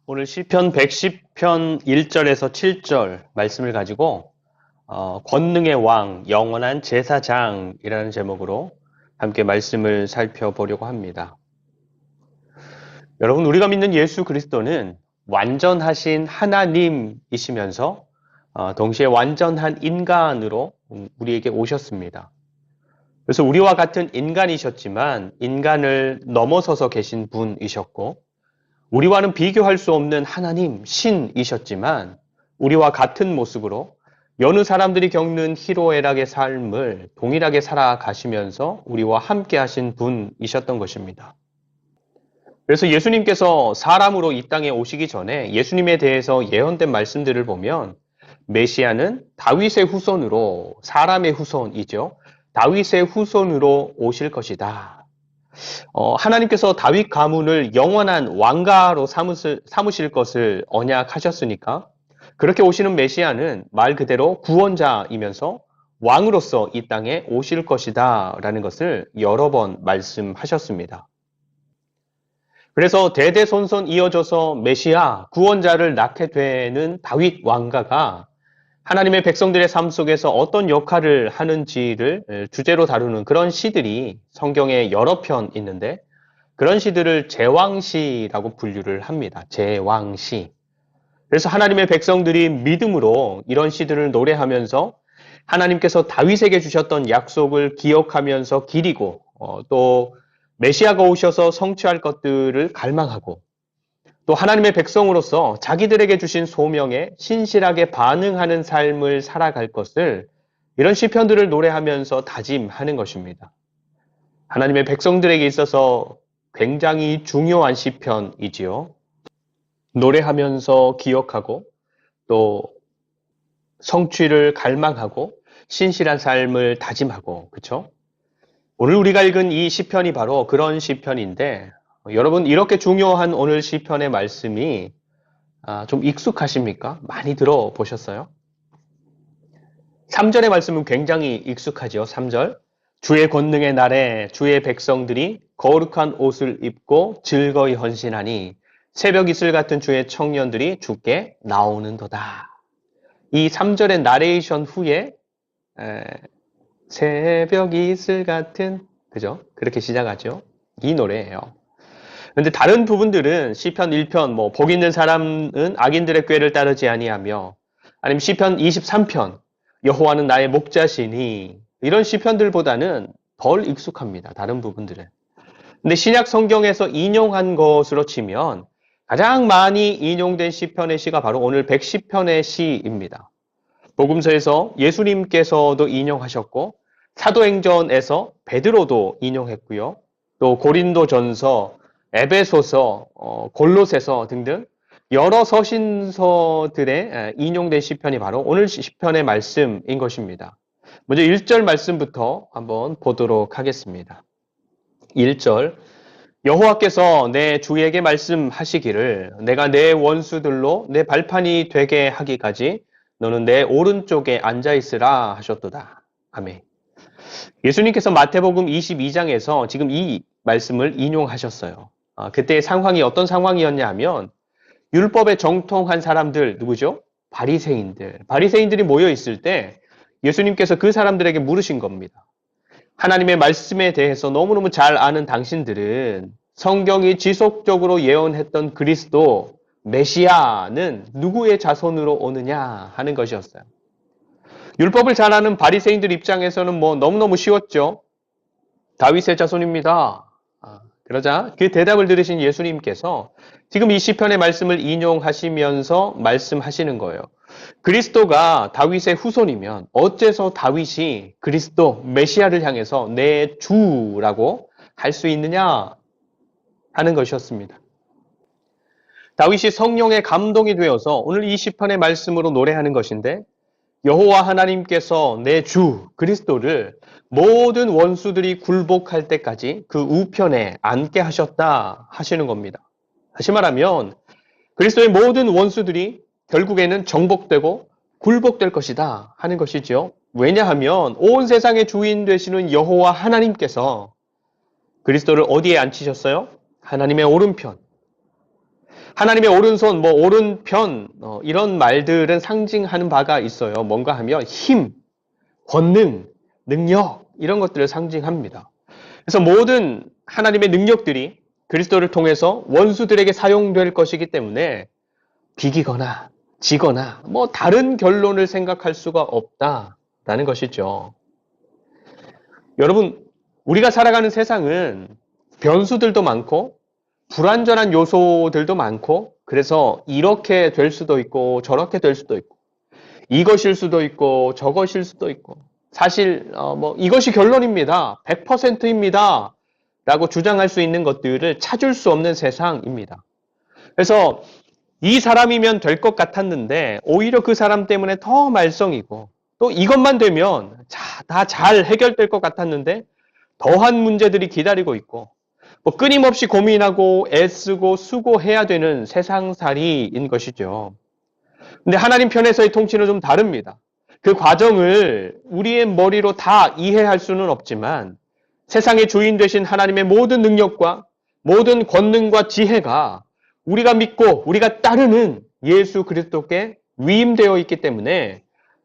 오늘 시편 110편 1절에서 7절 말씀을 가지고 권능의 왕, 영원한 제사장이라는 제목으로 함께 말씀을 살펴보려고 합니다. 여러분, 우리가 믿는 예수 그리스도는 완전하신 하나님이시면서 동시에 완전한 인간으로 우리에게 오셨습니다. 그래서 우리와 같은 인간이셨지만 인간을 넘어서서 계신 분이셨고, 우리와는 비교할 수 없는 하나님, 신이셨지만 우리와 같은 모습으로 여느 사람들이 겪는 희로애락의 삶을 동일하게 살아가시면서 우리와 함께 하신 분이셨던 것입니다. 그래서 예수님께서 사람으로 이 땅에 오시기 전에 예수님에 대해서 예언된 말씀들을 보면 메시아는 다윗의 후손으로, 사람의 후손이죠. 다윗의 후손으로 오실 것이다. 하나님께서 다윗 가문을 영원한 왕가로 삼으실 것을 언약하셨으니까 그렇게 오시는 메시아는 말 그대로 구원자이면서 왕으로서 이 땅에 오실 것이다 라는 것을 여러 번 말씀하셨습니다. 그래서 대대손손 이어져서 메시아, 구원자를 낳게 되는 다윗 왕가가 하나님의 백성들의 삶 속에서 어떤 역할을 하는지를 주제로 다루는 그런 시들이 성경에 여러 편 있는데, 그런 시들을 제왕시라고 분류를 합니다. 제왕시. 그래서 하나님의 백성들이 믿음으로 이런 시들을 노래하면서 하나님께서 다윗에게 주셨던 약속을 기억하면서 기리고 또 메시아가 오셔서 성취할 것들을 갈망하고, 또 하나님의 백성으로서 자기들에게 주신 소명에 신실하게 반응하는 삶을 살아갈 것을 이런 시편들을 노래하면서 다짐하는 것입니다. 하나님의 백성들에게 있어서 굉장히 중요한 시편이지요. 노래하면서 기억하고 또 성취를 갈망하고 신실한 삶을 다짐하고, 그렇죠? 오늘 우리가 읽은 이 시편이 바로 그런 시편인데, 여러분, 이렇게 중요한 오늘 시편의 말씀이 좀 익숙하십니까? 많이 들어보셨어요? 3절의 말씀은 굉장히 익숙하죠. 3절. 주의 권능의 날에 주의 백성들이 거룩한 옷을 입고 즐거이 헌신하니 새벽 이슬 같은 주의 청년들이 주께 나오는도다. 이 3절의 나레이션 후에 새벽 이슬 같은, 그죠? 그렇게 시작하죠. 이 노래예요. 근데 다른 부분들은 시편 1편 복 있는 사람은 악인들의 꾀를 따르지 아니하며, 아니면 시편 23편 여호와는 나의 목자시니, 이런 시편들보다는 덜 익숙합니다. 다른 부분들은. 근데 신약 성경에서 인용한 것으로 치면 가장 많이 인용된 시편의 시가 바로 오늘 110편의 시입니다. 복음서에서 예수님께서도 인용하셨고, 사도행전에서 베드로도 인용했고요. 또 고린도전서, 에베소서, 골로새서 등등 여러 서신서들에 인용된 시편이 바로 오늘 시편의 말씀인 것입니다. 먼저 1절 말씀부터 한번 보도록 하겠습니다. 1절. 여호와께서 내 주에게 말씀하시기를 내가 내 원수들로 내 발판이 되게 하기까지 너는 내 오른쪽에 앉아 있으라 하셨도다. 아멘. 예수님께서 마태복음 22장에서 지금 이 말씀을 인용하셨어요. 그때 상황이 어떤 상황이었냐 하면 율법에 정통한 사람들, 누구죠? 바리새인들. 바리새인들이 모여 있을 때 예수님께서 그 사람들에게 물으신 겁니다. 하나님의 말씀에 대해서 너무너무 잘 아는 당신들은 성경이 지속적으로 예언했던 그리스도, 메시아는 누구의 자손으로 오느냐 하는 것이었어요. 율법을 잘 아는 바리새인들 입장에서는 너무너무 쉬웠죠. 다윗의 자손입니다. 그러자 그 대답을 들으신 예수님께서 지금 이 시편의 말씀을 인용하시면서 말씀하시는 거예요. 그리스도가 다윗의 후손이면 어째서 다윗이 그리스도 메시아를 향해서 내 주라고 할 수 있느냐 하는 것이었습니다. 다윗이 성령에 감동이 되어서 오늘 이 시편의 말씀으로 노래하는 것인데, 여호와 하나님께서 내 주 그리스도를 모든 원수들이 굴복할 때까지 그 우편에 앉게 하셨다 하시는 겁니다. 다시 말하면 그리스도의 모든 원수들이 결국에는 정복되고 굴복될 것이다 하는 것이죠. 왜냐하면 온 세상의 주인 되시는 여호와 하나님께서 그리스도를 어디에 앉히셨어요? 하나님의 오른편. 하나님의 오른손, 뭐 오른편 이런 말들은 상징하는 바가 있어요. 뭔가 하면 힘, 권능, 능력 이런 것들을 상징합니다. 그래서 모든 하나님의 능력들이 그리스도를 통해서 원수들에게 사용될 것이기 때문에 비기거나 지거나 뭐 다른 결론을 생각할 수가 없다라는 것이죠. 여러분, 우리가 살아가는 세상은 변수들도 많고 불완전한 요소들도 많고 그래서 이렇게 될 수도 있고 저렇게 될 수도 있고 이것일 수도 있고 저것일 수도 있고 사실 뭐 이것이 결론입니다. 100%입니다. 라고 주장할 수 있는 것들을 찾을 수 없는 세상입니다. 그래서 이 사람이면 될 것 같았는데 오히려 그 사람 때문에 더 말썽이고 또 이것만 되면 다 잘 해결될 것 같았는데 더한 문제들이 기다리고 있고 뭐 끊임없이 고민하고 애쓰고 수고해야 되는 세상살이인 것이죠. 근데 하나님 편에서의 통치는 좀 다릅니다. 그 과정을 우리의 머리로 다 이해할 수는 없지만 세상의 주인 되신 하나님의 모든 능력과 모든 권능과 지혜가 우리가 믿고 우리가 따르는 예수 그리스도께 위임되어 있기 때문에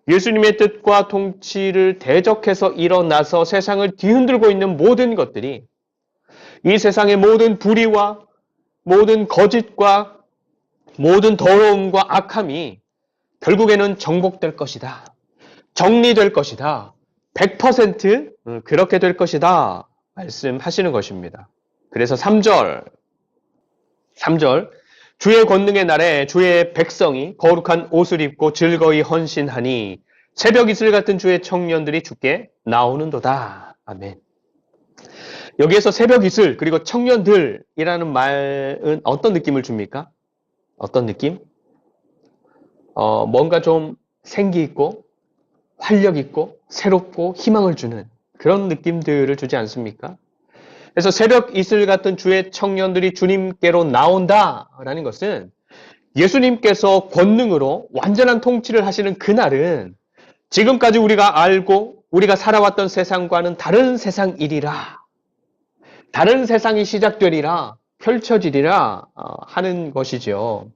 예수님의 뜻과 통치를 대적해서 일어나서 세상을 뒤흔들고 있는 모든 것들이 이 세상의 모든 불의와 모든 거짓과 모든 더러움과 악함이 결국에는 정복될 것이다. 정리될 것이다. 100% 그렇게 될 것이다. 말씀하시는 것입니다. 그래서 3절 주의 권능의 날에 주의 백성이 거룩한 옷을 입고 즐거이 헌신하니 새벽 이슬 같은 주의 청년들이 주께 나오는도다. 아멘. 여기에서 새벽 이슬 그리고 청년들이라는 말은 어떤 느낌을 줍니까? 어떤 느낌? 뭔가 좀 생기 있고 활력 있고 새롭고 희망을 주는 그런 느낌들을 주지 않습니까? 그래서 새벽 이슬 같은 주의 청년들이 주님께로 나온다라는 것은 예수님께서 권능으로 완전한 통치를 하시는 그날은 지금까지 우리가 알고 우리가 살아왔던 세상과는 다른 세상이리라. 다른 세상이 시작되리라. 펼쳐지리라 하는 것이죠.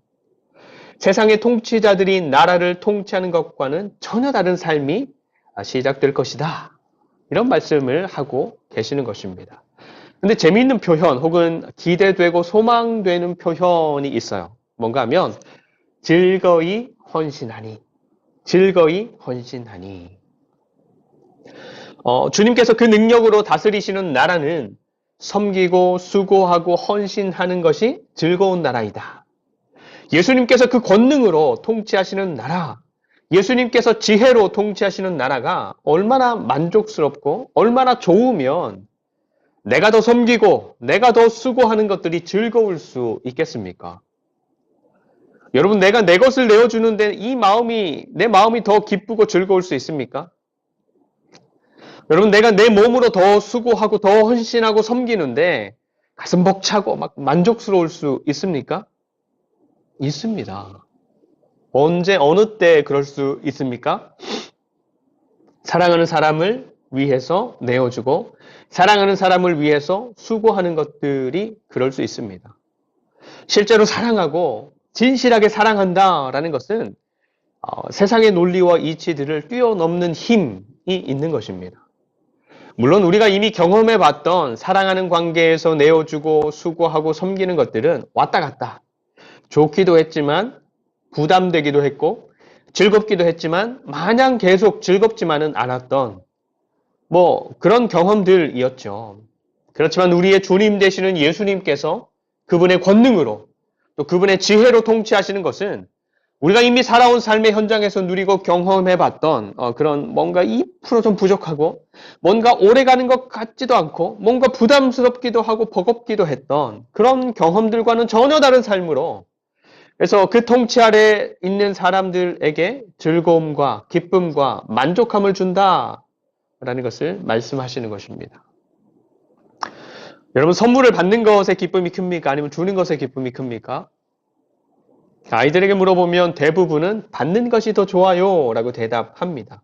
세상의 통치자들이 나라를 통치하는 것과는 전혀 다른 삶이 시작될 것이다. 이런 말씀을 하고 계시는 것입니다. 근데 재미있는 표현 혹은 기대되고 소망되는 표현이 있어요. 뭔가 하면 즐거이 헌신하니 즐거이 헌신하니 주님께서 그 능력으로 다스리시는 나라는 섬기고 수고하고 헌신하는 것이 즐거운 나라이다. 예수님께서 그 권능으로 통치하시는 나라, 예수님께서 지혜로 통치하시는 나라가 얼마나 만족스럽고 얼마나 좋으면 내가 더 섬기고 내가 더 수고하는 것들이 즐거울 수 있겠습니까? 여러분, 내가 내 것을 내어주는데 내 마음이 더 기쁘고 즐거울 수 있습니까? 여러분, 내가 내 몸으로 더 수고하고 더 헌신하고 섬기는데 가슴 벅차고 막 만족스러울 수 있습니까? 있습니다. 언제, 어느 때 그럴 수 있습니까? 사랑하는 사람을 위해서 내어주고 사랑하는 사람을 위해서 수고하는 것들이 그럴 수 있습니다. 실제로 사랑하고 진실하게 사랑한다라는 것은 세상의 논리와 이치들을 뛰어넘는 힘이 있는 것입니다. 물론 우리가 이미 경험해봤던 사랑하는 관계에서 내어주고 수고하고 섬기는 것들은 왔다 갔다 좋기도 했지만 부담되기도 했고 즐겁기도 했지만 마냥 계속 즐겁지만은 않았던 그런 경험들이었죠. 그렇지만 우리의 주님 되시는 예수님께서 그분의 권능으로 또 그분의 지혜로 통치하시는 것은 우리가 이미 살아온 삶의 현장에서 누리고 경험해봤던 그런 뭔가 2%좀 부족하고 뭔가 오래가는 것 같지도 않고 뭔가 부담스럽기도 하고 버겁기도 했던 그런 경험들과는 전혀 다른 삶으로 그래서 그 통치 아래 있는 사람들에게 즐거움과 기쁨과 만족함을 준다라는 것을 말씀하시는 것입니다. 여러분, 선물을 받는 것에 기쁨이 큽니까? 아니면 주는 것에 기쁨이 큽니까? 아이들에게 물어보면 대부분은 받는 것이 더 좋아요 라고 대답합니다.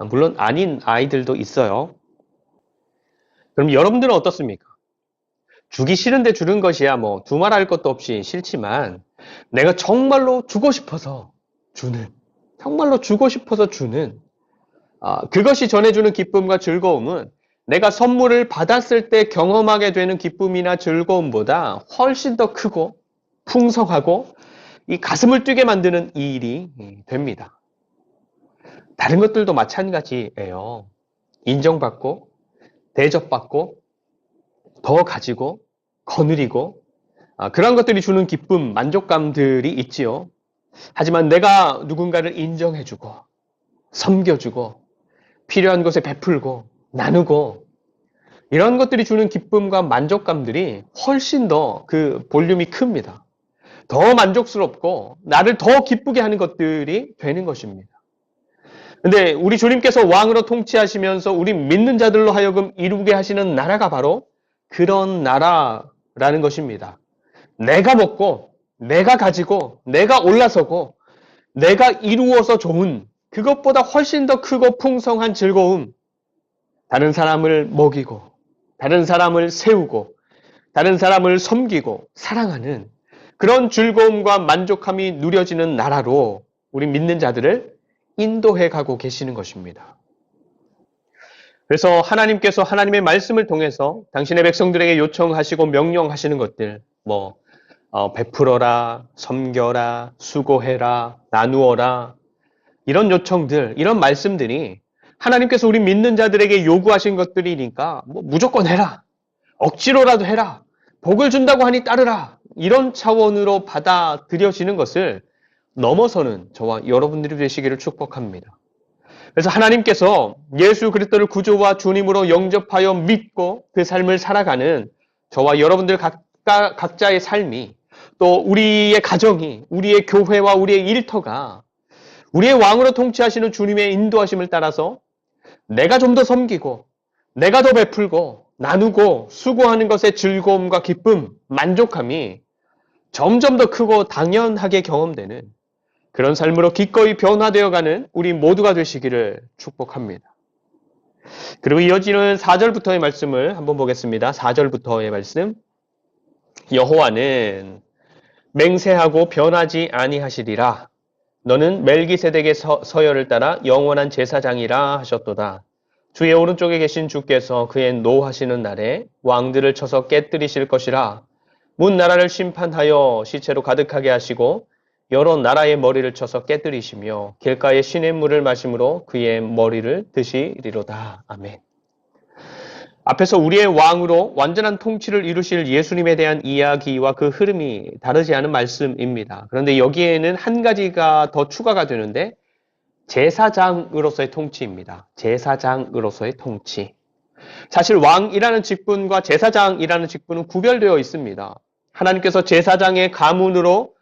물론 아닌 아이들도 있어요. 그럼 여러분들은 어떻습니까? 주기 싫은데 주는 것이야 뭐 두말할 것도 없이 싫지만 내가 정말로 주고 싶어서 주는, 정말로 주고 싶어서 주는 그것이 전해주는 기쁨과 즐거움은 내가 선물을 받았을 때 경험하게 되는 기쁨이나 즐거움보다 훨씬 더 크고 풍성하고 이 가슴을 뛰게 만드는 이 일이 됩니다. 다른 것들도 마찬가지예요. 인정받고 대접받고 더 가지고 거느리고 그런 것들이 주는 기쁨, 만족감들이 있지요. 하지만 내가 누군가를 인정해주고 섬겨주고 필요한 곳에 베풀고 나누고 이런 것들이 주는 기쁨과 만족감들이 훨씬 더 그 볼륨이 큽니다. 더 만족스럽고 나를 더 기쁘게 하는 것들이 되는 것입니다. 근데 우리 주님께서 왕으로 통치하시면서 우리 믿는 자들로 하여금 이루게 하시는 나라가 바로 그런 나라라는 것입니다. 내가 먹고 내가 가지고 내가 올라서고 내가 이루어서 좋은 그것보다 훨씬 더 크고 풍성한 즐거움, 다른 사람을 먹이고 다른 사람을 세우고 다른 사람을 섬기고 사랑하는 그런 즐거움과 만족함이 누려지는 나라로 우리 믿는 자들을 인도해 가고 계시는 것입니다. 그래서 하나님께서 하나님의 말씀을 통해서 당신의 백성들에게 요청하시고 명령하시는 것들, 베풀어라, 섬겨라, 수고해라, 나누어라, 이런 요청들, 이런 말씀들이 하나님께서 우리 믿는 자들에게 요구하신 것들이니까 무조건 해라, 억지로라도 해라, 복을 준다고 하니 따르라, 이런 차원으로 받아들여지는 것을 넘어서는 저와 여러분들이 되시기를 축복합니다. 그래서 하나님께서 예수 그리스도를 구주와 주님으로 영접하여 믿고 그 삶을 살아가는 저와 여러분들 각자의 삶이, 또 우리의 가정이, 우리의 교회와 우리의 일터가 우리의 왕으로 통치하시는 주님의 인도하심을 따라서 내가 좀 더 섬기고 내가 더 베풀고 나누고 수고하는 것의 즐거움과 기쁨, 만족함이 점점 더 크고 당연하게 경험되는 그런 삶으로 기꺼이 변화되어가는 우리 모두가 되시기를 축복합니다. 그리고 이어지는 4절부터의 말씀을 한번 보겠습니다. 4절부터의 말씀. 여호와는 맹세하고 변하지 아니하시리라. 너는 멜기세덱의 서열을 따라 영원한 제사장이라 하셨도다. 주의 오른쪽에 계신 주께서 그의 노하시는 날에 왕들을 쳐서 깨뜨리실 것이라. 문 나라를 심판하여 시체로 가득하게 하시고 여러 나라의 머리를 쳐서 깨뜨리시며 길가의 시냇물을 마심으로 그의 머리를 드시리로다. 아멘. 앞에서 우리의 왕으로 완전한 통치를 이루실 예수님에 대한 이야기와 그 흐름이 다르지 않은 말씀입니다. 그런데 여기에는 한 가지가 더 추가가 되는데 제사장으로서의 통치입니다. 제사장으로서의 통치. 사실 왕이라는 직분과 제사장이라는 직분은 구별되어 있습니다. 하나님께서 제사장의 가문으로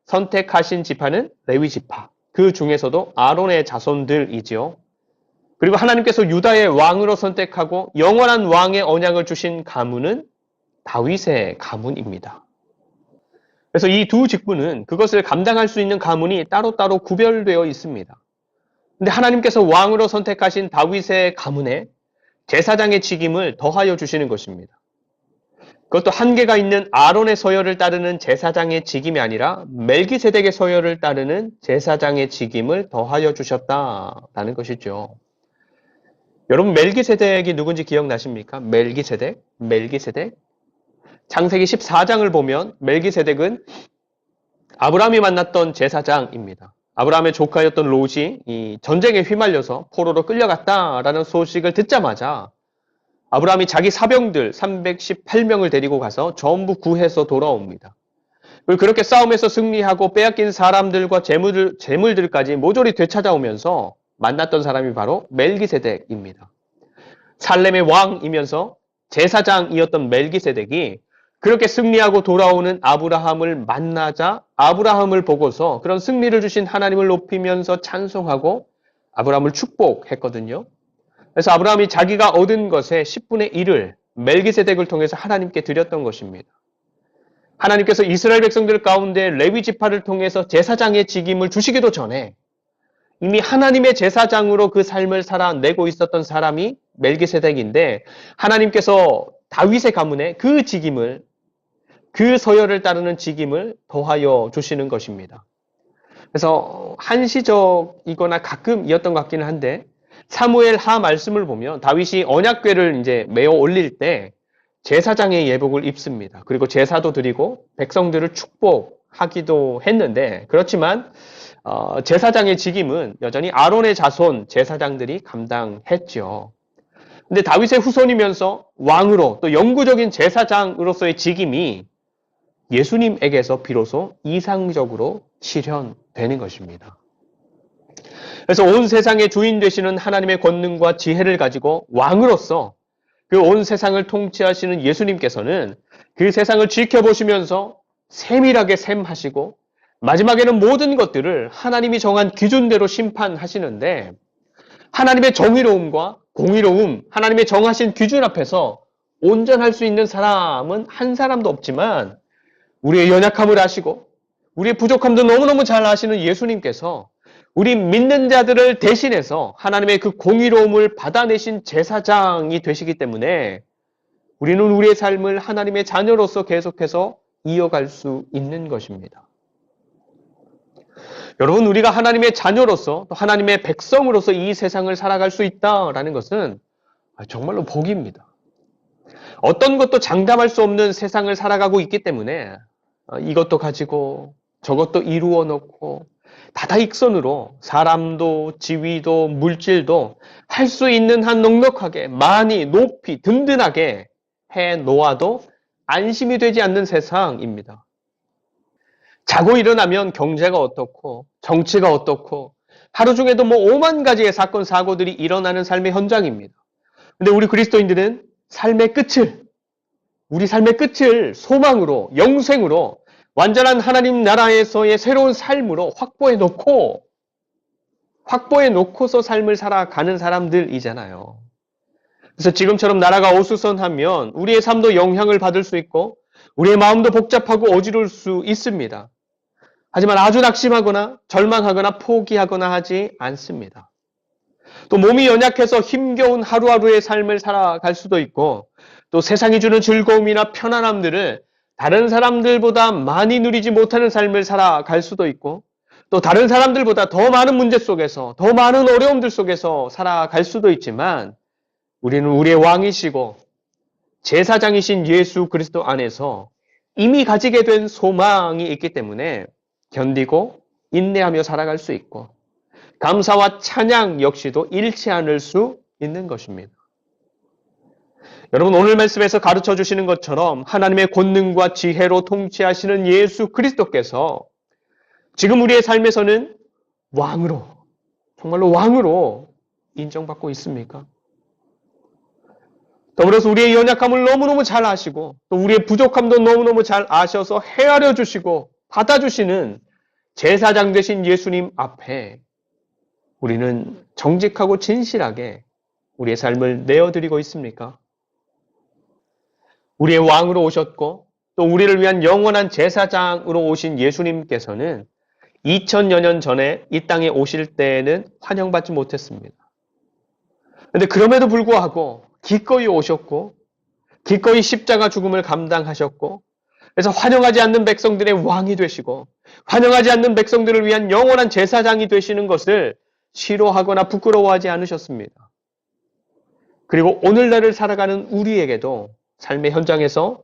선택하신 지파는 레위 지파, 그 중에서도 아론의 자손들이지요. 그리고 하나님께서 유다의 왕으로 선택하고 영원한 왕의 언약을 주신 가문은 다윗의 가문입니다. 그래서 이 두 직분은 그것을 감당할 수 있는 가문이 따로따로 구별되어 있습니다. 그런데 하나님께서 왕으로 선택하신 다윗의 가문에 제사장의 직임을 더하여 주시는 것입니다. 그것도 한계가 있는 아론의 서열을 따르는 제사장의 직임이 아니라 멜기세덱의 서열을 따르는 제사장의 직임을 더하여 주셨다라는 것이죠. 여러분 멜기세덱이 누군지 기억나십니까? 멜기세덱. 창세기 14장을 보면 멜기세덱은 아브라함이 만났던 제사장입니다. 아브라함의 조카였던 롯이 이 전쟁에 휘말려서 포로로 끌려갔다라는 소식을 듣자마자 아브라함이 자기 사병들 318명을 데리고 가서 전부 구해서 돌아옵니다. 그리고 그렇게 싸움에서 승리하고 빼앗긴 사람들과 재물들까지 모조리 되찾아오면서 만났던 사람이 바로 멜기세덱입니다. 살렘의 왕이면서 제사장이었던 멜기세덱이 그렇게 승리하고 돌아오는 아브라함을 만나자 아브라함을 보고서 그런 승리를 주신 하나님을 높이면서 찬송하고 아브라함을 축복했거든요. 그래서 아브라함이 자기가 얻은 것의 10분의 1을 멜기세덱을 통해서 하나님께 드렸던 것입니다. 하나님께서 이스라엘 백성들 가운데 레위 지파를 통해서 제사장의 직임을 주시기도 전에 이미 하나님의 제사장으로 그 삶을 살아내고 있었던 사람이 멜기세덱인데 하나님께서 다윗의 가문에 그 직임을, 그 서열을 따르는 직임을 더하여 주시는 것입니다. 그래서 한시적이거나 가끔이었던 것 같기는 한데 사무엘 하 말씀을 보면 다윗이 언약궤를 이제 메어 올릴 때 제사장의 예복을 입습니다. 그리고 제사도 드리고 백성들을 축복하기도 했는데 그렇지만 제사장의 직임은 여전히 아론의 자손 제사장들이 감당했죠. 근데 다윗의 후손이면서 왕으로 또 영구적인 제사장으로서의 직임이 예수님에게서 비로소 이상적으로 실현되는 것입니다. 그래서 온 세상의 주인 되시는 하나님의 권능과 지혜를 가지고 왕으로서 그 온 세상을 통치하시는 예수님께서는 그 세상을 지켜보시면서 세밀하게 셈하시고 마지막에는 모든 것들을 하나님이 정한 기준대로 심판하시는데 하나님의 정의로움과 공의로움, 하나님의 정하신 기준 앞에서 온전할 수 있는 사람은 한 사람도 없지만 우리의 연약함을 아시고 우리의 부족함도 너무너무 잘 아시는 예수님께서 우리 믿는 자들을 대신해서 하나님의 그 공의로움을 받아내신 제사장이 되시기 때문에 우리는 우리의 삶을 하나님의 자녀로서 계속해서 이어갈 수 있는 것입니다. 여러분, 우리가 하나님의 자녀로서 또 하나님의 백성으로서 이 세상을 살아갈 수 있다라는 것은 정말로 복입니다. 어떤 것도 장담할 수 없는 세상을 살아가고 있기 때문에 이것도 가지고 저것도 이루어 놓고 다다익선으로 사람도 지위도 물질도 할 수 있는 한 넉넉하게 많이 높이 든든하게 해 놓아도 안심이 되지 않는 세상입니다. 자고 일어나면 경제가 어떻고 정치가 어떻고 하루 중에도 뭐 5만 가지의 사건 사고들이 일어나는 삶의 현장입니다. 근데 우리 그리스도인들은 우리 삶의 끝을 소망으로 영생으로 완전한 하나님 나라에서의 새로운 삶으로 확보해 놓고서 삶을 살아가는 사람들이잖아요. 그래서 지금처럼 나라가 어수선하면 우리의 삶도 영향을 받을 수 있고 우리의 마음도 복잡하고 어지러울 수 있습니다. 하지만 아주 낙심하거나 절망하거나 포기하거나 하지 않습니다. 또 몸이 연약해서 힘겨운 하루하루의 삶을 살아갈 수도 있고 또 세상이 주는 즐거움이나 편안함들을 다른 사람들보다 많이 누리지 못하는 삶을 살아갈 수도 있고 또 다른 사람들보다 더 많은 문제 속에서 더 많은 어려움들 속에서 살아갈 수도 있지만 우리는 우리의 왕이시고 제사장이신 예수 그리스도 안에서 이미 가지게 된 소망이 있기 때문에 견디고 인내하며 살아갈 수 있고 감사와 찬양 역시도 잃지 않을 수 있는 것입니다. 여러분 오늘 말씀에서 가르쳐 주시는 것처럼 하나님의 권능과 지혜로 통치하시는 예수 그리스도께서 지금 우리의 삶에서는 왕으로 정말로 왕으로 인정받고 있습니까? 더불어서 우리의 연약함을 너무너무 잘 아시고 또 우리의 부족함도 너무너무 잘 아셔서 헤아려 주시고 받아주시는 제사장 되신 예수님 앞에 우리는 정직하고 진실하게 우리의 삶을 내어드리고 있습니까? 우리의 왕으로 오셨고 또 우리를 위한 영원한 제사장으로 오신 예수님께서는 2000여 년 전에 이 땅에 오실 때에는 환영받지 못했습니다. 그런데 그럼에도 불구하고 기꺼이 오셨고 기꺼이 십자가 죽음을 감당하셨고 그래서 환영하지 않는 백성들의 왕이 되시고 환영하지 않는 백성들을 위한 영원한 제사장이 되시는 것을 싫어하거나 부끄러워하지 않으셨습니다. 그리고 오늘날을 살아가는 우리에게도 삶의 현장에서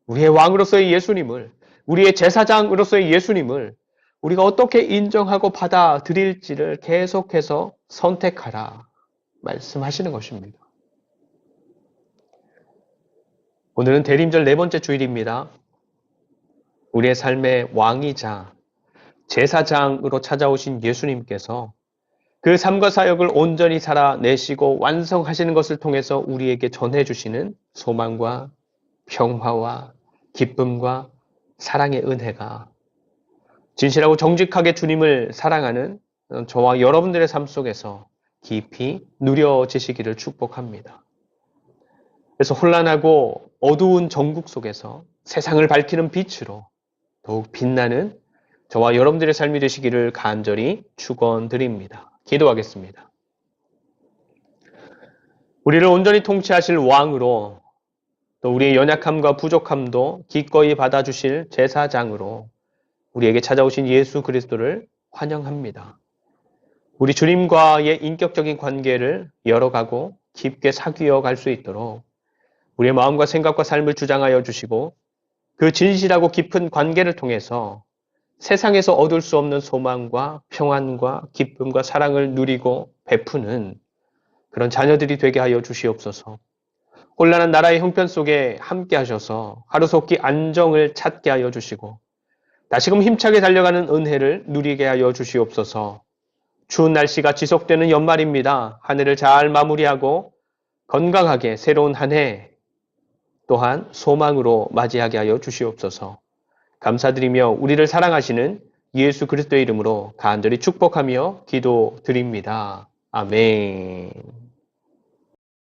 우리의 왕으로서의 예수님을 우리의 제사장으로서의 예수님을 우리가 어떻게 인정하고 받아들일지를 계속해서 선택하라 말씀하시는 것입니다. 오늘은 대림절 네 번째 주일입니다. 우리의 삶의 왕이자 제사장으로 찾아오신 예수님께서 그 삶과 사역을 온전히 살아내시고 완성하시는 것을 통해서 우리에게 전해주시는 소망과 평화와 기쁨과 사랑의 은혜가 진실하고 정직하게 주님을 사랑하는 저와 여러분들의 삶 속에서 깊이 누려지시기를 축복합니다. 그래서 혼란하고 어두운 전국 속에서 세상을 밝히는 빛으로 더욱 빛나는 저와 여러분들의 삶이 되시기를 간절히 축원드립니다. 기도하겠습니다. 우리를 온전히 통치하실 왕으로 또 우리의 연약함과 부족함도 기꺼이 받아주실 제사장으로 우리에게 찾아오신 예수 그리스도를 환영합니다. 우리 주님과의 인격적인 관계를 열어가고 깊게 사귀어 갈 수 있도록 우리의 마음과 생각과 삶을 주장하여 주시고 그 진실하고 깊은 관계를 통해서 세상에서 얻을 수 없는 소망과 평안과 기쁨과 사랑을 누리고 베푸는 그런 자녀들이 되게 하여 주시옵소서. 혼란한 나라의 형편 속에 함께 하셔서 하루속히 안정을 찾게 하여 주시고 다시금 힘차게 달려가는 은혜를 누리게 하여 주시옵소서. 추운 날씨가 지속되는 연말입니다. 한 해를 잘 마무리하고 건강하게 새로운 한 해 또한 소망으로 맞이하게 하여 주시옵소서. 감사드리며 우리를 사랑하시는 예수 그리스도의 이름으로 간절히 축복하며 기도드립니다. 아멘.